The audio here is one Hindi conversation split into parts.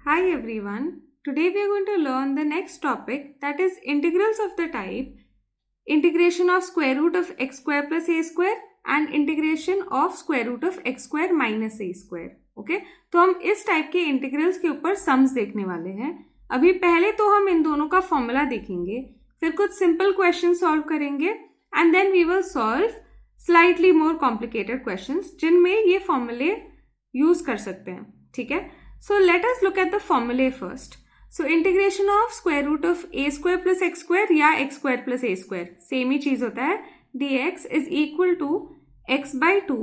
Hi everyone. Today we are going to learn the next topic, that is integrals of the type integration of square root of x square plus a square and integration of square root of x square minus a square. Okay, तो हम इस टाइप के इंटीग्रल्स के ऊपर सम्स देखने वाले हैं. अभी पहले तो हम इन दोनों का फॉर्मूला देखेंगे, फिर कुछ सिंपल क्वेश्चन सॉल्व करेंगे and then we will solve slightly more complicated questions जिनमें ये फॉर्मूले यूज कर सकते हैं. ठीक है, so let us look at the formulae first. So integration of square root of a square plus x square या x square plus a square same ही चीज होता है. dx is equal to x by 2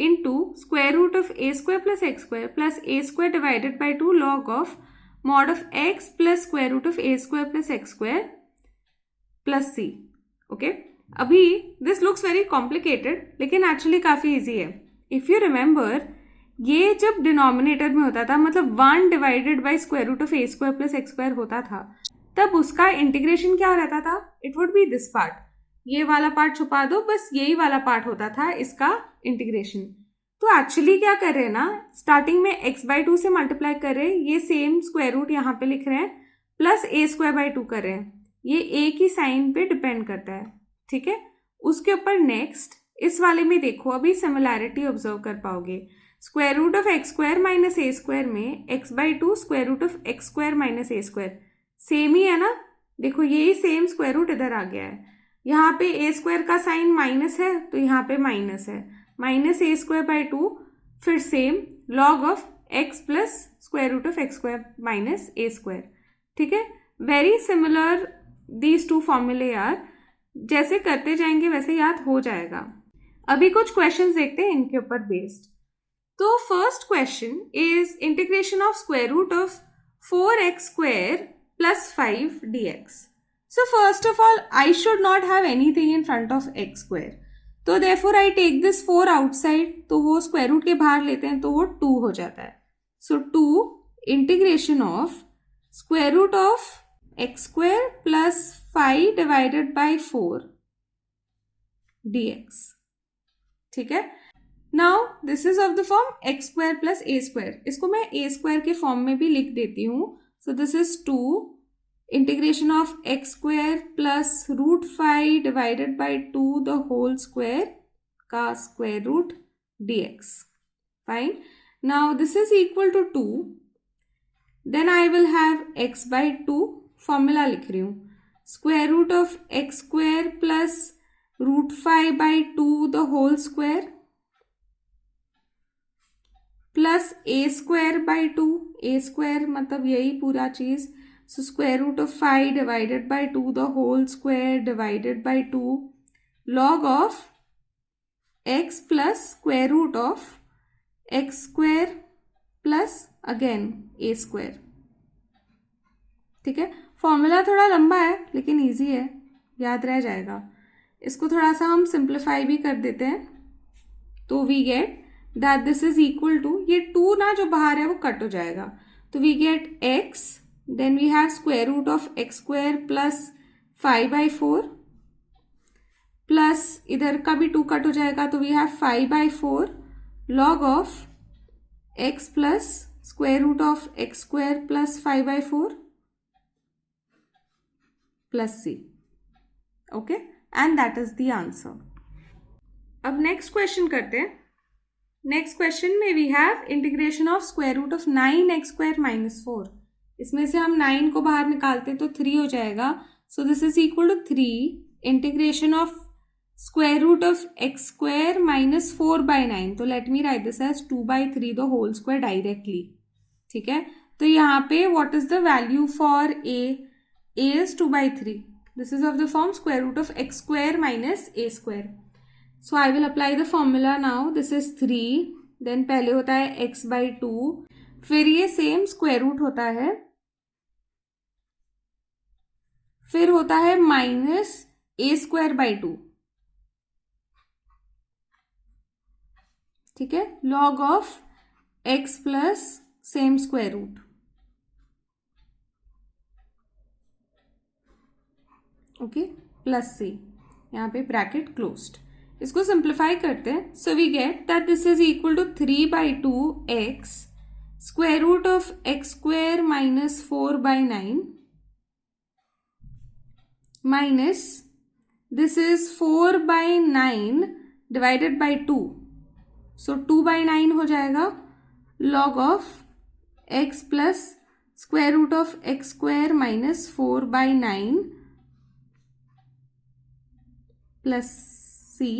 into square root of a square plus x square plus a square divided by 2 log of mod of x plus square root of a square plus x square plus c. Okay, अभी this looks very complicated लेकिन actually काफी easy है. If you remember, ये जब डिनोमिनेटर में होता था, मतलब 1 divided by square root of a square plus x square होता था, तब उसका इंटीग्रेशन क्या रहता था? It would be this part. ये वाला पार्ट छुपा दो, बस यही वाला पार्ट होता था इसका इंटीग्रेशन. तो एक्चुअली क्या कर रहे हैं ना, स्टार्टिंग में x बाई 2 से मल्टीप्लाई कर रहे हैं, ये सेम स्क्वायर रूट यहाँ पे लिख रहे हैं, प्लस ए स्क्वायर बाई 2 कर रहे हैं. ये ए की साइन पे डिपेंड करता है. ठीक है, उसके ऊपर नेक्स्ट इस वाले में देखो, अभी सिमिलैरिटी ऑब्जर्व कर पाओगे. Square root of x square minus A square में X by 2 square root of x square minus A square same ही है ना. देखो यही सेम स्क्वायर रूट इधर आ गया है. यहाँ पे ए स्क्वायर का साइन माइनस है तो यहाँ पे माइनस है, माइनस ए स्क्वायर बाई 2, फिर same log of x plus square root of x square minus A square. ठीक है, वेरी सिमिलर दीज टू फॉर्मूले यार. जैसे करते जाएंगे वैसे याद हो जाएगा. अभी कुछ क्वेश्चंस देखते हैं इनके ऊपर बेस्ड. तो first question is integration of square root of 4x square plus 5 dx. So first of all I should not have anything in front of x square, तो therefore I take this 4 outside, तो वो स्क्वायर रूट के बाहर लेते हैं तो वो 2 हो जाता है. So 2 integration of square root of x square plus 5 divided by 4 dx. ठीक है, now this is of the form x square plus A square. इसको मैं ए स्क्वायर के फॉर्म में भी लिख देती हूँ. So this is 2 integration of x square plus root 5 divided by 2 the whole square का square root dx. Fine, now this is equal to 2. Then I will have x by 2, formula लिख रही हूँ, square root of x square plus root 5 by 2 the whole square plus A square by 2. A square मतलब यही पूरा चीज. So square root of 5 divided by 2 the whole square divided by 2 log of x plus square root of x square plus again a square. ठीक है, फॉर्मूला थोड़ा लंबा है लेकिन इजी है, याद रह जाएगा. इसको थोड़ा सा हम सिंप्लीफाई भी कर देते हैं, तो we get that this is equal to, ये 2 ना जो बाहर है वो कट हो जाएगा, तो we get x, then we have square root of x square plus 5 by 4 plus इधर का भी 2 कट हो जाएगा, तो we have 5 by 4 log of x plus square root of x square plus 5 by 4 plus c. okay, and that is the answer. अब नेक्स्ट क्वेश्चन करते हैं. नेक्स्ट क्वेश्चन में we have integration of square root of 9x square minus 4. इसमें से हम 9 को बाहर निकालते हैं तो 3 हो जाएगा. So this is equal to 3 integration of square root of x square minus 4 by 9. तो let me write this as 2 by 3 the whole square directly. ठीक है, तो यहाँ पे what is the value for a is 2 by 3. This is of the form square root of x square minus A square. So I will apply the formula now. This is 3, then पहले होता है x by 2, फिर ये सेम स्क्वायर रूट होता है, फिर होता है माइनस ए स्क्वायर बाई 2. ठीक है, log of x plus same square root. Okay, plus c, यहाँ पे ब्रैकेट क्लोज्ड. इसको सिंप्लीफाई करते हैं. So we get that this is equal to 3 by 2 x square root of x square minus 4 by 9 minus this is 4 by 9 divided by 2. So 2 by 9 हो जाएगा log of x plus square root of x square minus 4 by 9 plus c.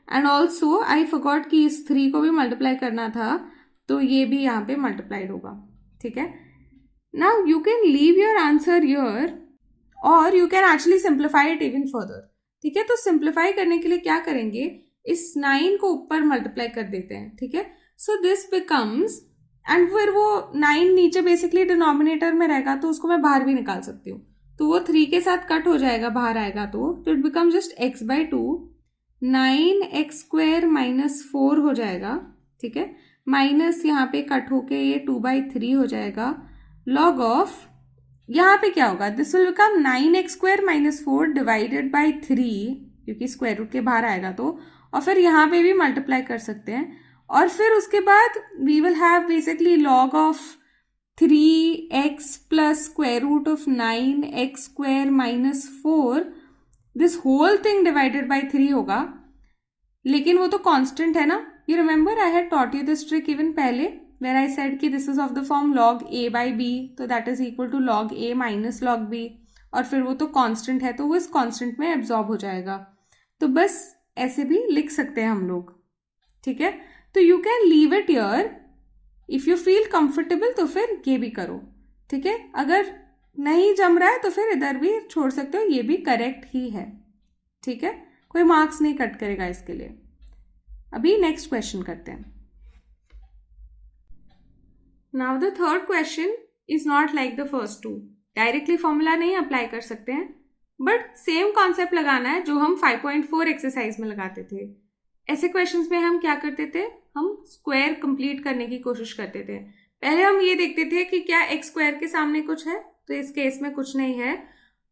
And also I forgot कि इस 3 को भी मल्टीप्लाई करना था, तो ये भी यहाँ पे मल्टीप्लाइड होगा. ठीक है. Now you can leave your answer here और you can actually simplify it even further. ठीक है. तो सिंप्लीफाई करने के लिए क्या करेंगे, इस 9 को ऊपर मल्टीप्लाई कर देते हैं. ठीक है. सो दिस बिकम्स, एंड फिर वो 9 नीचे बेसिकली डिनोमिनेटर में रहेगा, तो उसको मैं बाहर भी निकाल सकती हूँ. तो वो 3 के साथ कट हो जाएगा, बाहर आएगा तो it become just x by 2. 9x square minus 4 हो जाएगा. ठीक है. माइनस यहाँ पे कट होके ये 2 बाई 3 हो जाएगा. लॉग ऑफ यहाँ पे क्या होगा, this will become 9x square minus 4 divided by 3, क्योंकि स्क्वायर रूट के बाहर आएगा तो, और फिर यहाँ पे भी मल्टीप्लाई कर सकते हैं. और फिर उसके बाद we will have basically log of 3x plus square root of 9x square minus 4, this whole thing divided by 3 होगा. लेकिन वो तो कांस्टेंट है ना. You remember I had taught you this trick even पहले, वेर आई सेड कि this is of the form log a by b, तो that is equal to log a minus log b. और फिर वो तो कांस्टेंट है, तो वो इस कांस्टेंट में एब्जॉर्ब हो जाएगा. तो बस ऐसे भी लिख सकते हैं हम लोग. ठीक है. तो you can leave it here if you feel comfortable, तो फिर ये भी करो. ठीक है. अगर नहीं जम रहा है तो फिर इधर भी छोड़ सकते हो, ये भी करेक्ट ही है. ठीक है. कोई मार्क्स नहीं कट करेगा इसके लिए. अभी नेक्स्ट क्वेश्चन करते हैं. Now the third question is not like the first two. Directly formula नहीं अप्लाई कर सकते हैं, बट सेम कॉन्सेप्ट लगाना है जो हम 5.4 एक्सरसाइज में लगाते थे. ऐसे क्वेश्चंस में हम क्या करते थे, हम स्क्वायर कंप्लीट करने की कोशिश करते थे. पहले हम ये देखते थे कि क्या एक्स स्क्वायर के सामने कुछ है, तो इस केस में कुछ नहीं है,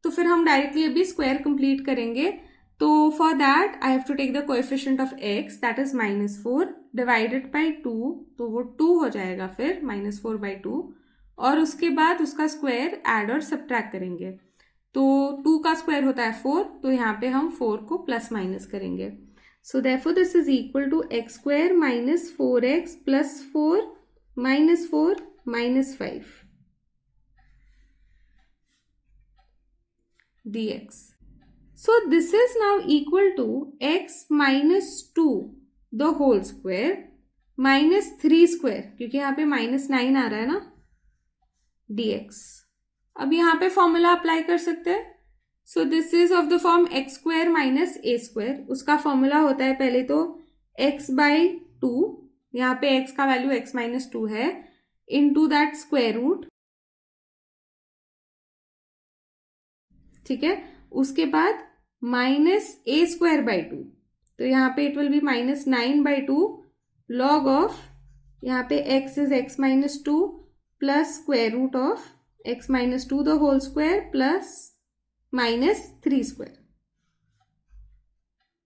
तो फिर हम डायरेक्टली अभी स्क्वायर कंप्लीट करेंगे. तो for that I have to take the coefficient of x, that is -4 divided by 2, तो वो 2 हो जाएगा फिर -4 बाई 2. और उसके बाद उसका स्क्वायर ऐड और सब्ट्रैक्ट करेंगे. तो 2 का स्क्वायर होता है 4, तो यहाँ पे हम 4 को प्लस माइनस करेंगे. So therefore this is equal to x square minus 4x plus 4 minus 4 minus 5 dx. So this is now equal to x minus 2 the whole square minus 3 square, क्योंकि यहाँ पे -9 आ रहा है ना, dx. अब यहाँ पे फॉर्मूला अप्लाई कर सकते हैं. So this is of the form x square minus a square. उसका फॉर्मूला होता है पहले तो x बाई 2, यहाँ पे x का वैल्यू x माइनस 2 है, इनटू दैट स्क्वायर रूट. ठीक है. उसके बाद माइनस a स्क्वायर बाई 2, तो यहाँ पे it will be -9 by 2 log of, यहाँ पे x is x minus 2 plus square root of x minus 2 the whole square plus -3 square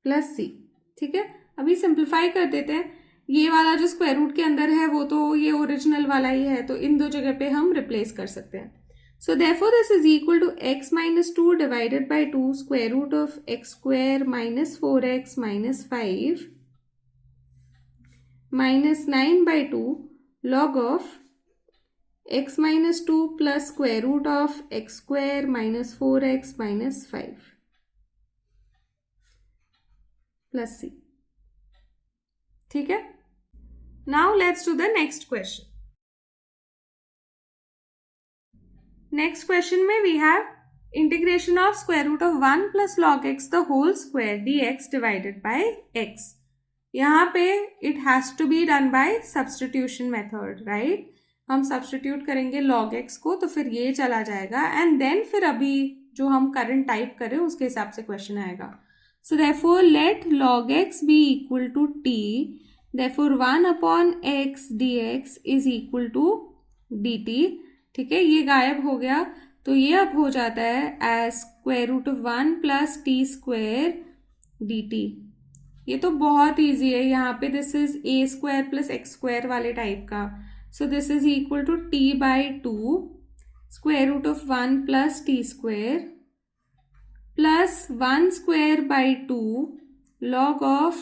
plus c. ठीक है. अभी सिंप्लीफाई कर देते हैं. ये वाला जो स्क्वायर रूट के अंदर है वो तो ये ओरिजिनल वाला ही है, तो इन दो जगह पे हम रिप्लेस कर सकते हैं. So therefore this is equal to x minus 2 divided by 2 square root of x square minus 4x minus 5 minus 9 by 2 log of x minus 2 plus square root of x square minus 4x minus 5 plus c. ठीक है. Now let's do the next question. Next question में we have integration of square root of 1 plus log x the whole square dx divided by x. यहाँ पे it has to be done by substitution method, right. हम सब्सटीट्यूट करेंगे log x को, तो फिर ये चला जाएगा, एंड देन फिर अभी जो हम करंट टाइप करें उसके हिसाब से क्वेश्चन आएगा. So therefore let log x be equal to t, therefore 1 upon x dx is equal to dt. ठीक है. ये गायब हो गया, तो ये अब हो जाता है as square root of 1 plus t square d t. ये तो बहुत ईजी है. यहाँ पे this is a square plus x square वाले टाइप का. So this is equal to t by 2 square root of 1 plus t square plus 1 square by 2 log of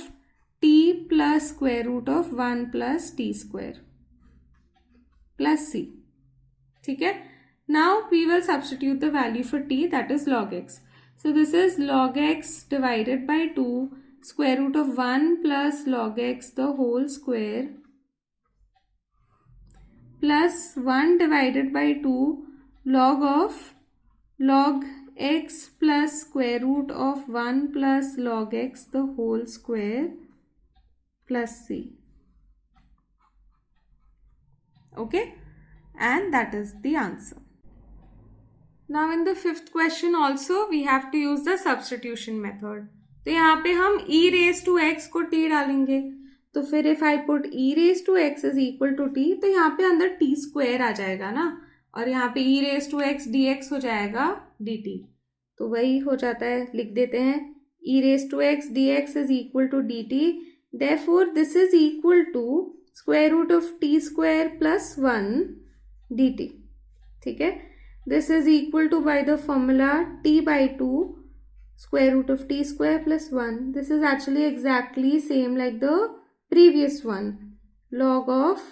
t plus square root of 1 plus t square plus c. ठीक है. Now we will substitute the value for t, that is log x. So this is log x divided by 2 square root of 1 plus log x the whole square plus 1 divided by 2 log of log x plus square root of 1 plus log x the whole square plus c. Okay, and that is the answer. Now in the fifth question also we have to use the substitution method. तो यहाँ पे हम e raised to x को t डालेंगे. तो फिर if I put e raised to x is equal to t, तो यहाँ पे अंदर t square आ जाएगा ना, और यहाँ पे e raised to x dx हो जाएगा dt. तो वही हो जाता है, लिख देते हैं e raised to x dx is equal to dt. Therefore this is equal to square root of t square plus 1 dt. ठीक है. This is equal to, by the formula, t by 2 square root of t square plus 1. This is actually exactly same like the previous one. Log of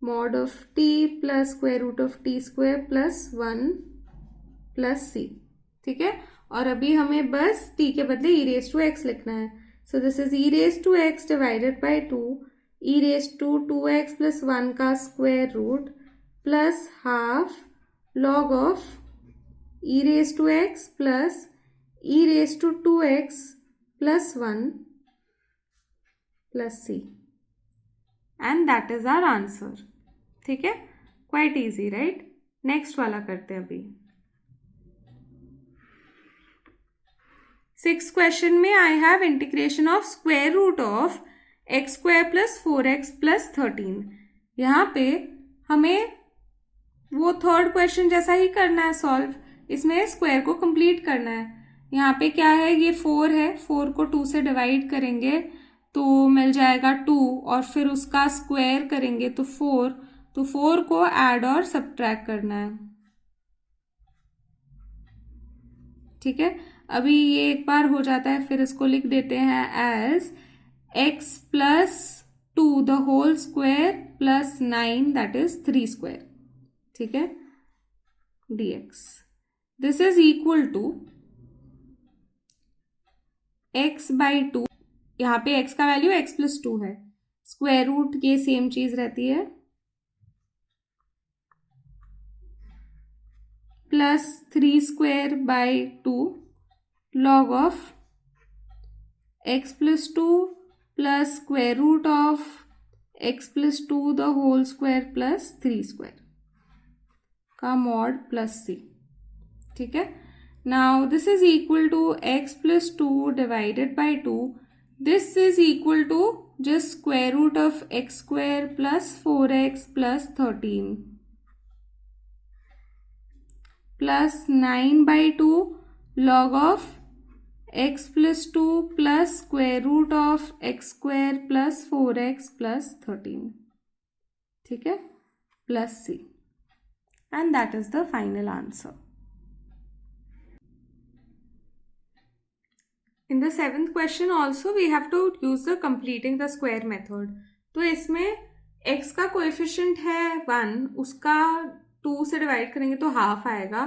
mod of t plus square root of t square plus 1 plus c. ठीक है. और अभी हमें बस t के बदले e raised to x लिखना है. So this is e raised to x divided by 2 e raised to 2x plus 1 का square root plus half log of e raised to x plus e raised to 2x plus 1 plus c. And that is our answer. ठीक है. Quite easy, right? Next वाला करते हैं अभी. Sixth question में I have integration of square root of x square plus 4x plus 13. यहाँ पे हमें वो थर्ड क्वेश्चन जैसा ही करना है सॉल्व. इसमें स्क्वायर को कंप्लीट करना है. यहाँ पे क्या है, ये 4 है, 4 को 2 से डिवाइड करेंगे तो मिल जाएगा 2, और फिर उसका स्क्वायर करेंगे तो 4. तो 4 को ऐड और सब्ट्रैक्ट करना है. ठीक है. अभी ये एक बार हो जाता है, फिर इसको लिख देते हैं as x plus 2 the whole square plus 9 that is 3 square. ठीक है. dx. This is equal to x by 2. यहाँ पे x का वैल्यू x प्लस 2 है. स्क्वायर रूट ये सेम चीज रहती है, plus 3 square by 2 log of x plus 2 plus square root of x plus 2 the whole square plus 3 square का mod plus c. ठीक है. Now this is equal to x plus 2 divided by 2. This is equal to just square root of x square plus 4x plus 13 plus 9 by 2 log of x plus 2 plus square root of x square plus 4x plus 13. ठीक है. plus c. And that is the final answer. In the seventh question also we have to use the completing the square method. तो इसमें x का कोएफिशिएंट है 1, उसका 2 से डिवाइड करेंगे तो हाफ आएगा.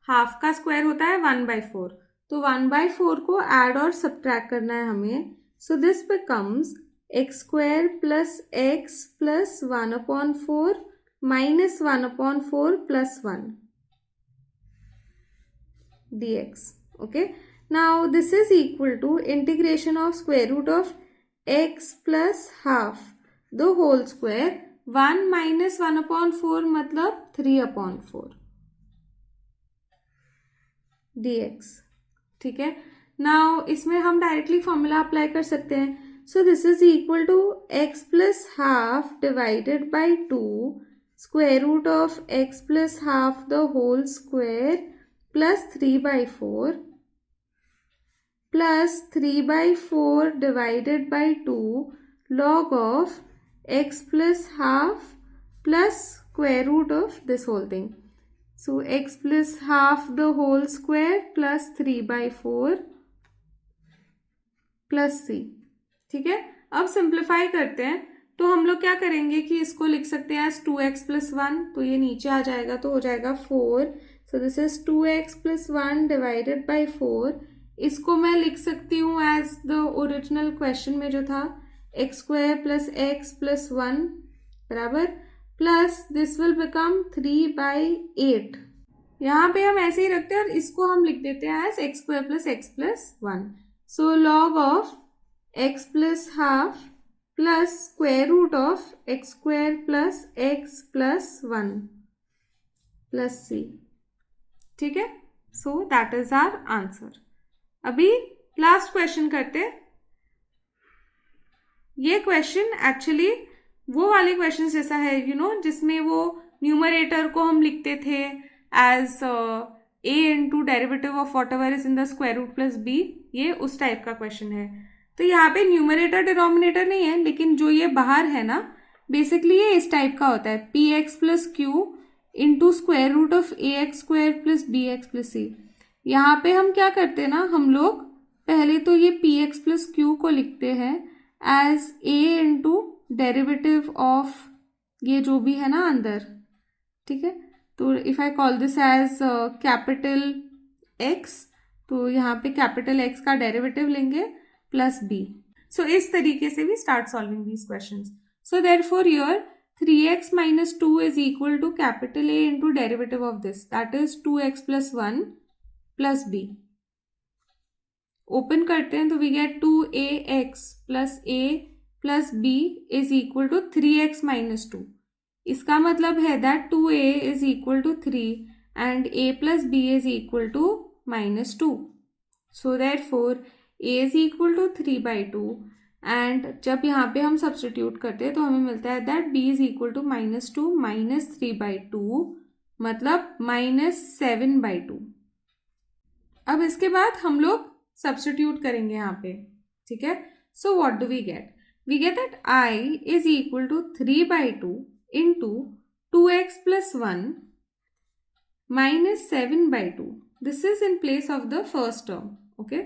हाफ का स्क्वायर होता है 1/4. तो 1/4 को ऐड और सब्ट्रैक्ट करना है हमें. So this becomes x square plus x plus 1/4 minus 1/4 plus 1 dx. Okay. Now this is equal to integration of square root of x plus half the whole square. 1 minus 1/4 मतलब 3/4 dx. ठीक है. नाउ इसमें हम डायरेक्टली फॉर्मूला अप्लाई कर सकते हैं. So this is equal to x plus half divided by 2 square root of x plus half the whole square plus 3/4 plus 3/4 divided by 2 log of x plus half plus square root of this whole thing. So x plus half the whole square plus 3/4 plus c. ठीक है, अब सिंप्लीफाई करते हैं तो हम लोग क्या करेंगे कि इसको लिख सकते हैं एज 2x + 1, तो ये नीचे आ जाएगा तो हो जाएगा 4. सो this is 2x + 1 divided by 4. इसको मैं लिख सकती हूँ एज द ओरिजिनल क्वेश्चन में जो था x² + x + 1 बराबर, प्लस दिस विल बिकम 3/8. यहाँ पे हम ऐसे ही रखते हैं और इसको हम लिख देते हैं as x² + x + 1. So log of x plus half plus square root of x² plus x plus 1 plus c. ठीक है, so that is our answer. अभी लास्ट क्वेश्चन करते हैं. ये क्वेश्चन एक्चुअली वो वाले क्वेश्चन जैसा है जिसमें वो न्यूमरेटर को हम लिखते थे as a into derivative of whatever is in the square root plus b. ये उस टाइप का क्वेश्चन है. तो यहाँ पे न्यूमरेटर डिनोमिनेटर नहीं है, लेकिन जो ये बाहर है ना, बेसिकली ये इस टाइप का होता है px + q into square root of ax² + bx + c. यहाँ पे हम क्या करते हैं ना, हम लोग पहले तो ये px + q को लिखते हैं as a into derivative of ये जो भी है ना अंदर. ठीक है, तो if I call this as capital x, तो यहाँ पे कैपिटल x का डेरिवेटिव लेंगे प्लस b. सो इस तरीके से we start solving these questions. So therefore here 3x - 2 is equal to capital A into derivative of this, that is 2x + 1 plus b. Open करते हैं तो we get 2ax + a + b is equal to 3x - 2. इसका मतलब है that 2a is equal to 3 and a + b is equal to -2. So therefore a is equal to 3/2 and जब यहाँ पे हम सब्सटीट्यूट करते हैं तो हमें मिलता है that b is equal to -2 - 3/2 मतलब -7/2. अब इसके बाद हम लोग सब्सटीट्यूट करेंगे यहाँ पे. ठीक है, so what do we get? We get that I is equal to 3/2 into 2x + 1 -7/2. This is in place of the first term. Okay,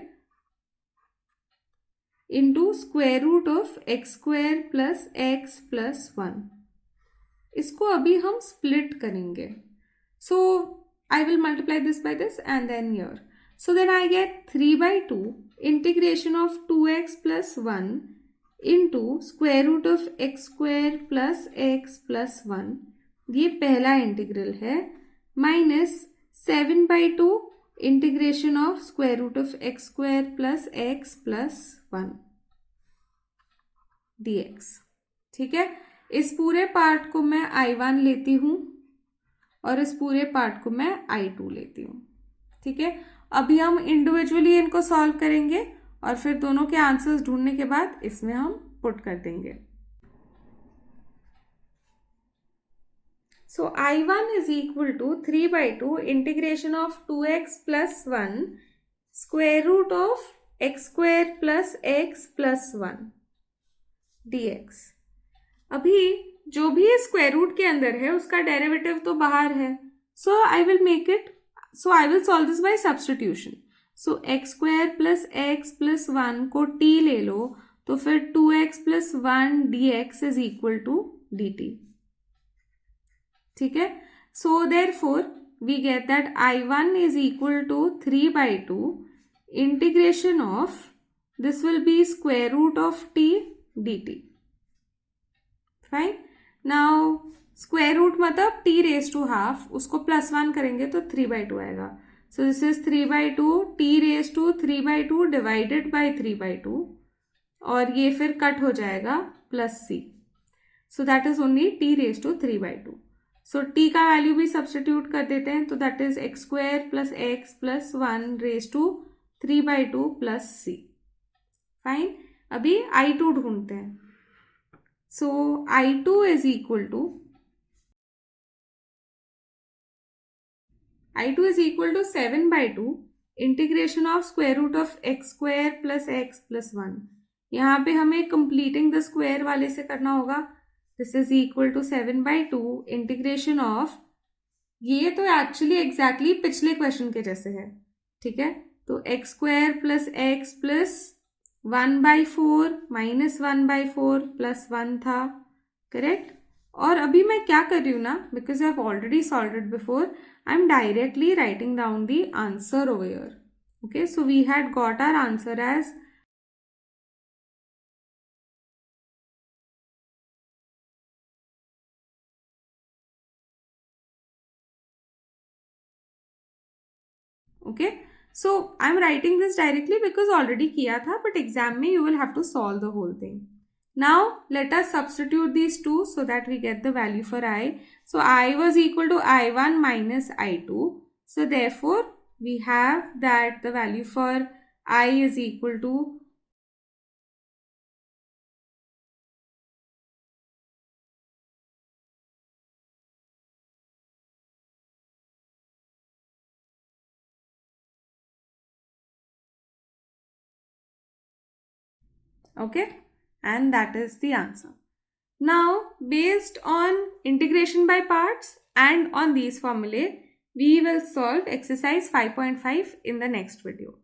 into square root of x² + x + 1. इसको अभी हम स्प्लिट करेंगे. So I will multiply this by this and then here. So then I get 3/2 integration of 2x + 1 into square root of x² + x + 1. ये पहला इंटीग्रल है, minus 7/2 integration of square root of x² + x + 1 dx. ठीक है, इस पूरे पार्ट को मैं I1 लेती हूँ और इस पूरे पार्ट को मैं I2 लेती हूँ. ठीक है, अभी हम इंडिविजुअली इनको सॉल्व करेंगे और फिर दोनों के आंसर्स ढूंढने के बाद इसमें हम पुट कर देंगे. So I1 is equal to 3/2 integration of 2x + 1 square root of x² + x + 1 dx. अभी जो भी स्क्वायर रूट के अंदर है उसका डेरिवेटिव तो बाहर है. So I will solve this by substitution. So x² + x + 1 को t ले लो तो फिर 2x + 1 dx is equal to dt. ठीक है, so therefore we get that I1 is equal to 3/2 integration of this will be square root of t dt. Fine, now square root मतलब t⁻², उसको +1 करेंगे तो 3/2 आएगा. So this is 3/2 t⁻³ divided by 3/2 और ये फिर कट हो जाएगा +c. So that is only t⁻³/2. So t का वैल्यू भी सब्सटीट्यूट कर देते हैं तो that is x² + x + 1 3/2 + c. Fine, अभी I2 ढूंढते हैं. So I2 is equal to 7/2 integration of square root of x² + x + 1. यहाँ पे हमें कंप्लीटिंग द स्क्वायर वाले से करना होगा. This is equal to 7/2 integration of, ये तो एक्चुअली एग्जैक्टली पिछले क्वेश्चन के जैसे है, ठीक है। तो x square plus x plus 1/4 minus 1/4 plus 1 था, करेक्ट। और अभी मैं क्या कर रही हूँ ना, because I have already solved it before, I am directly writing down the answer over here. Okay, so we had got our answer as okay. So I'm writing this directly because already kiya tha, but exam mein you will have to solve the whole thing. Now let us substitute these two so that we get the value for I. So I was equal to I1 minus I2. So therefore we have that the value for I is equal to okay, and that is the answer. Now, based on integration by parts and on these formulae, we will solve exercise 5.5 in the next video.